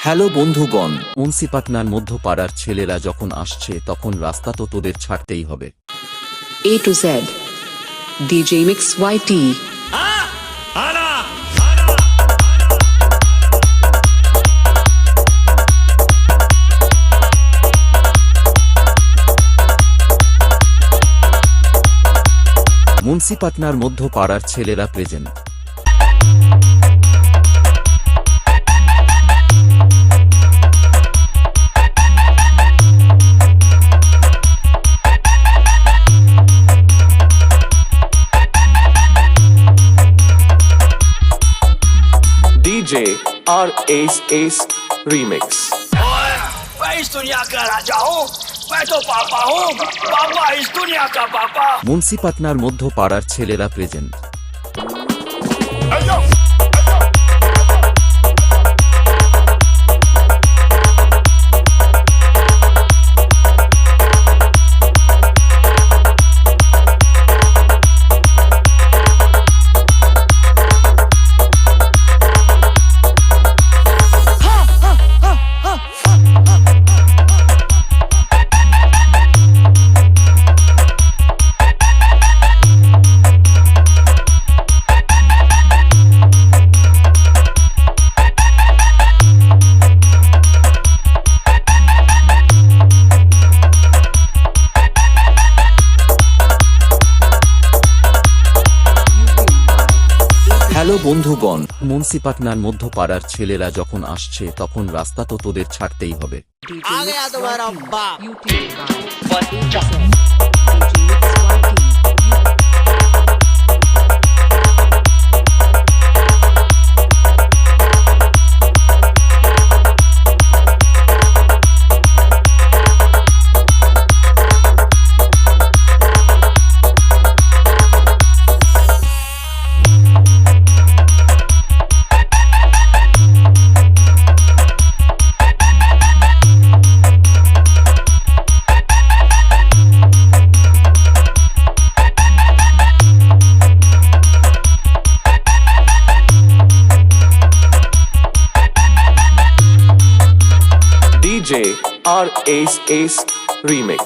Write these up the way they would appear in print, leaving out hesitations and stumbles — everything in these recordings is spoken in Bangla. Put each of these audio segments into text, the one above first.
হ্যালো বন্ধুগণ, মুন্সিপাটনার মধ্যপাড়ার ছেলেরা যখন আসছে তখন রাস্তা তো তোদের ছাড়তেই হবে। A to Z. DJ Mix YT. মুন্সিপাটনার মধ্যপাড়ার ছেলেরা প্রেজেন্ট। DJ RAS Remix। मैं इस दुनिया का राजा हूँ, मैं तो पापा हूँ, पापा इस दुनिया का पापा। মুন্সিপাটনার মধ্যপাড়ার ছেলেরা প্রেজেন্ট। হ্যালো বন্ধুগণ, মুন্সিপাটনার মধ্যপাড়ার ছেলেরা যখন আসছে তখন রাস্তা তো তোদের ছাড়তেই হবে। आ गया तुम्हारा बाप। DJ RAS Remix।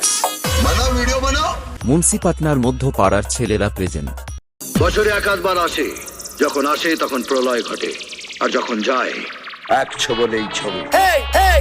বানাও ভিডিও বানাও। মুন্সিপাটনার মধ্যপাড়ার ছেলেরা প্রেজেন্ট। বছরে একাধবার আসে, যখন আসে তখন প্রলয় ঘটে, আর যখন যায় এক ছবলেই ছবি। Hey, hey,